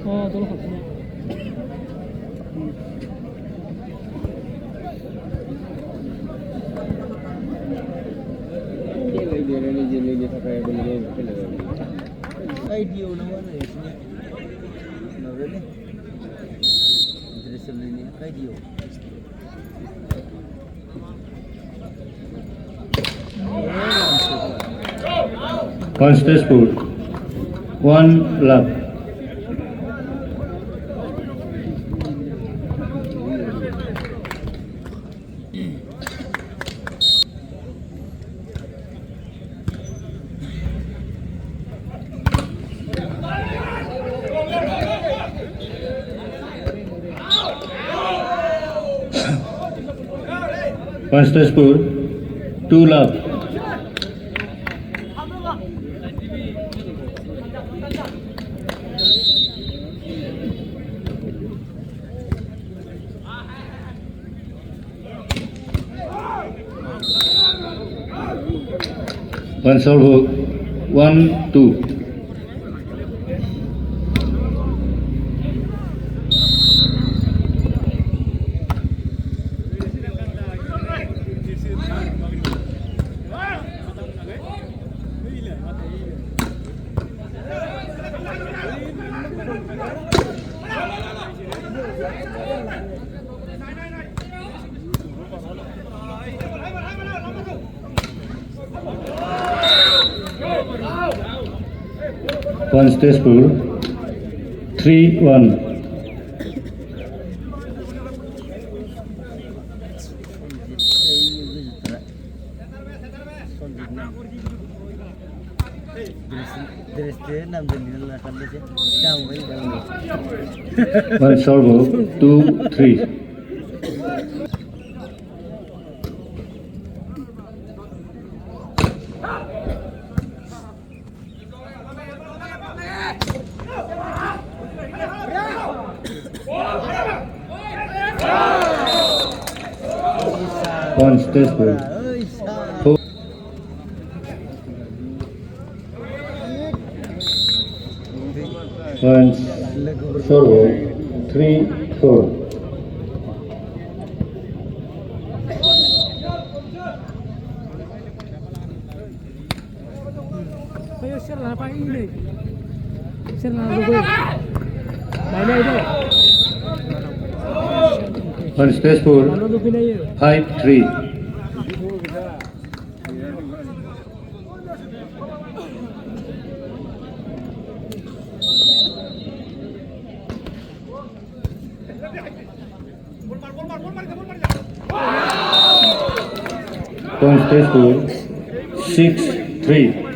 놀러 갔구나. Idea naman eh. No, really? Interested na niya. Idea. One space food. One love. One space food. Two love. One serve, 1-2. One space food. 3-1. One serve, 2-3. One space food. 4. One serve, 3-4. Ayo share lah apa ini? Share lah logo. Mana itu? One space food. 5-3. One space food. 6-3.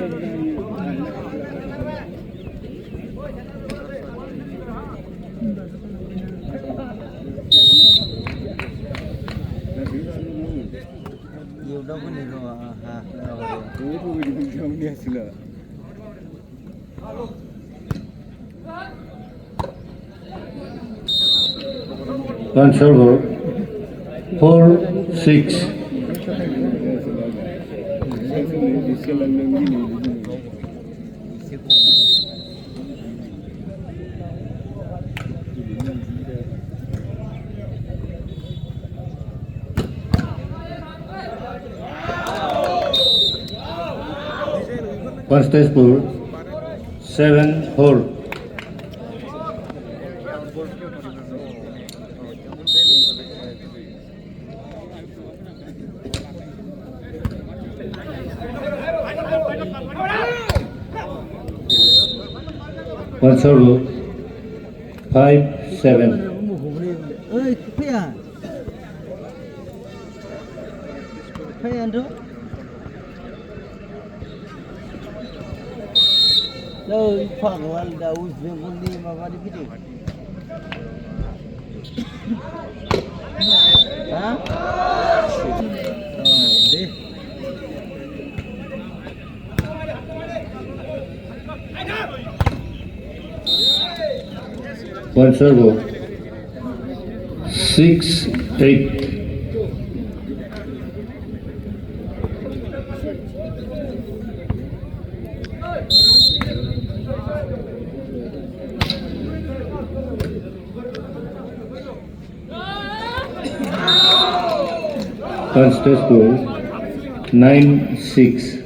One serve, 4-6. One space food. 7-4. One serve, 5-7. Ơi, phải à? Phải ăn thôi. Đâu, khoảng là đầu riêng con đi mà vào đi cái gì? Hả? Đi. One serve, 6-8. One stage score 9-6.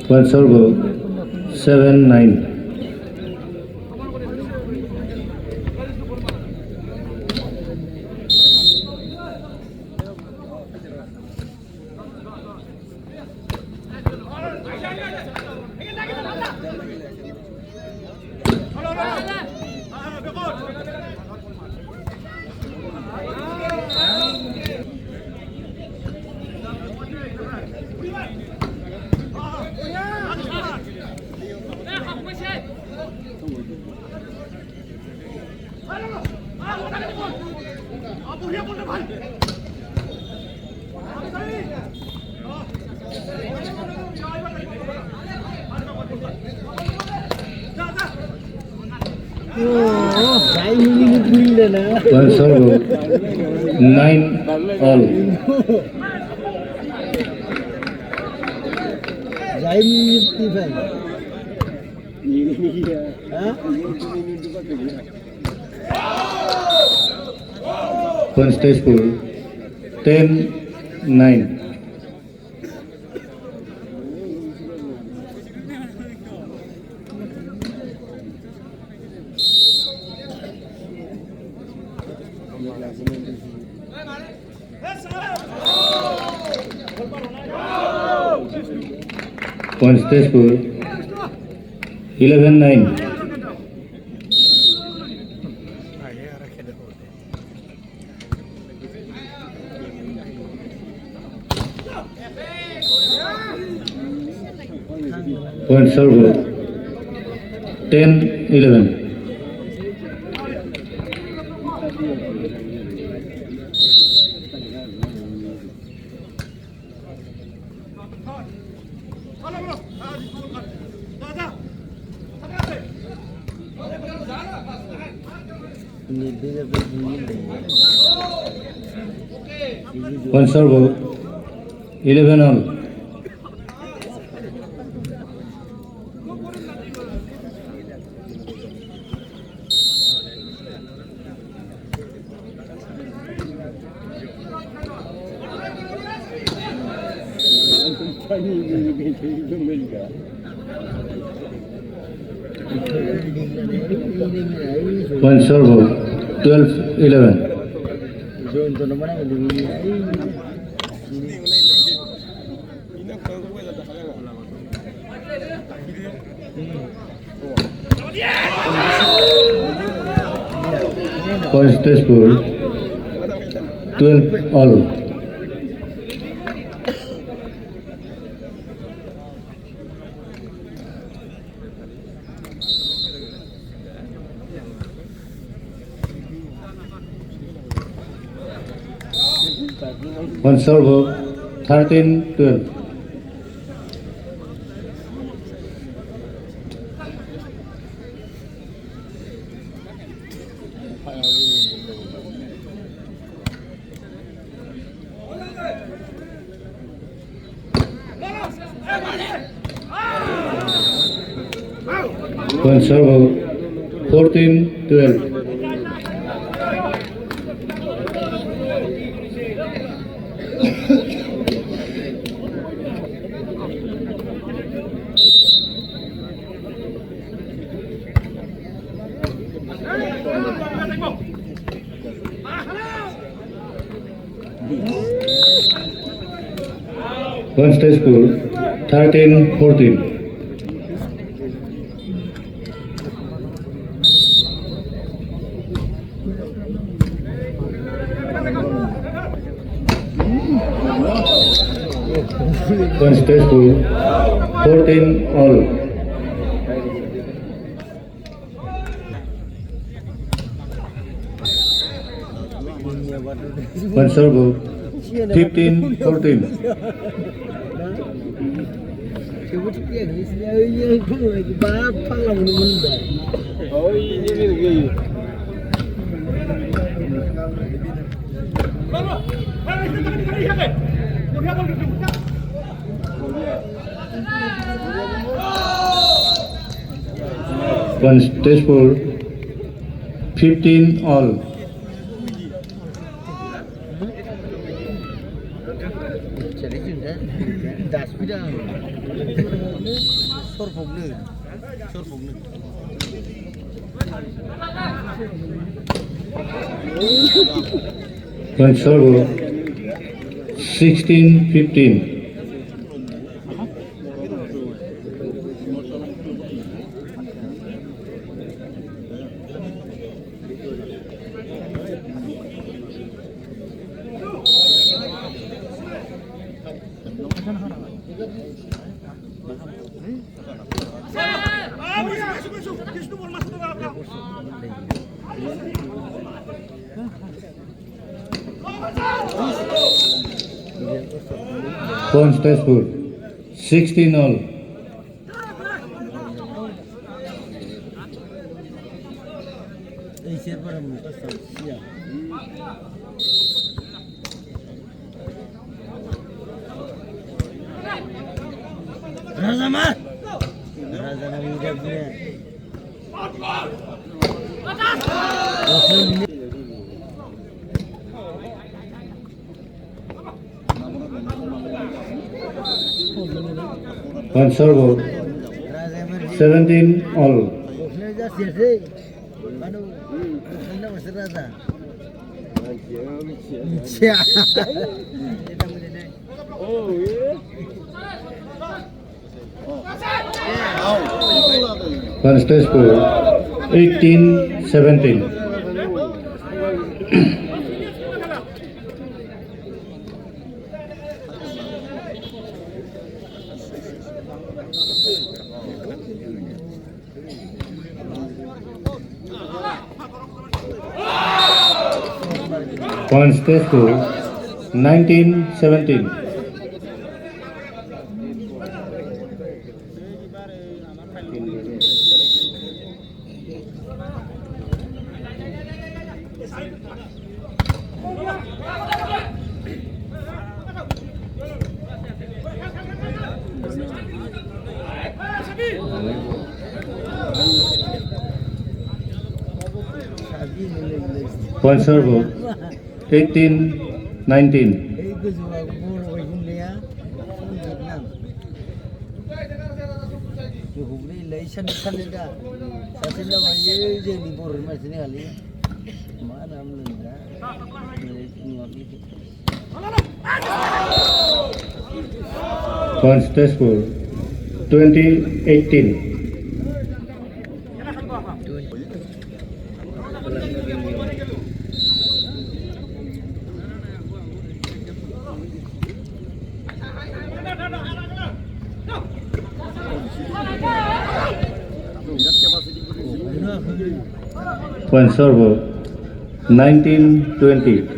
One serve 7-9. One serve 9-all. One stage score 10-9. One stage score 11-9. One serve 10-11. One serve 11-all. One serve 12-11. One stage score 12-all. One serve 13-12. One serve 14-12. One stage score 13-14. One stage score 14-all. One serve 15-14. One stage ball. 15 all. Jadi juga das bidang. Sorfoglu. One serve. 16-15. One stage ball. 16 all. Ini siapa yang mengkasih siap? Raza mat. Raza nak hidup dia. One serve. 17 all. Bosnya dah siap. Anu, bosnya masih Raza. Siap. Oh yeah. One stage ball. 18-17. One stage ball. 19-17. One serve. 18-19. Itu juga guru bagi dia. Hubli laisan khalida. Sasilla bayi je di bor masih ni kali. Mana amlenda. One stage ball. 20-18. One serve. 19-20.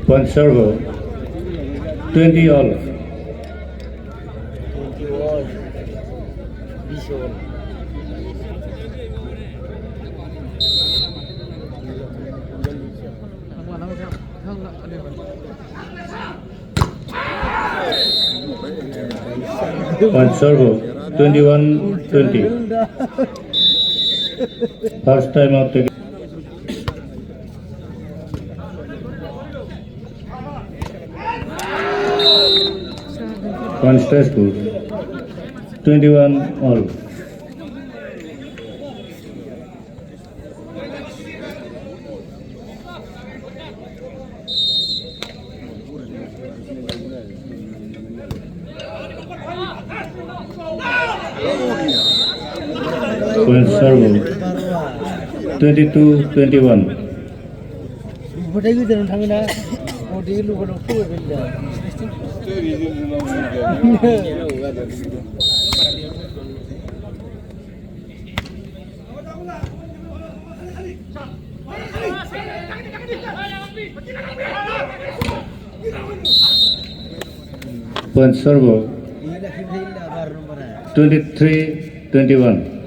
One serve. 20 all. 20 all. Visual. One serve. 21-20. First time out taken. One stage ball. 21 all. One serve. 22-21. Budi itu jangan tangan dah. Budi lu kalau tu benda. Point serve. Ila kinsa bar number 23-21.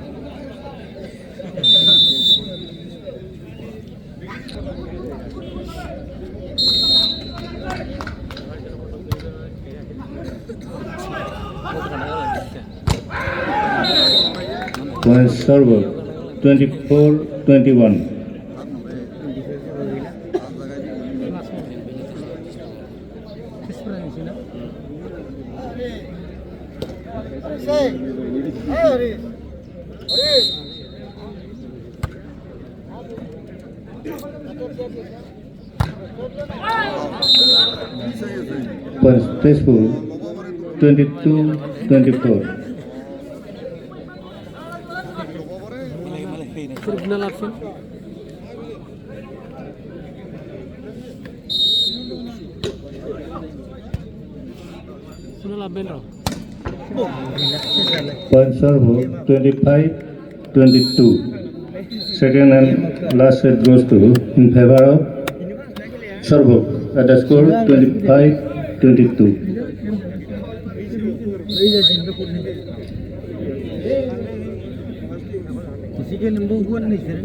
Point serve. 24-21. Point peaceful. 22-24. Tribunal option. Sunal Abel Rao. Point serve. 25-22. Second and last set goes to in favor of Servo at the score 25-22. किसी के number हुआ नहीं sir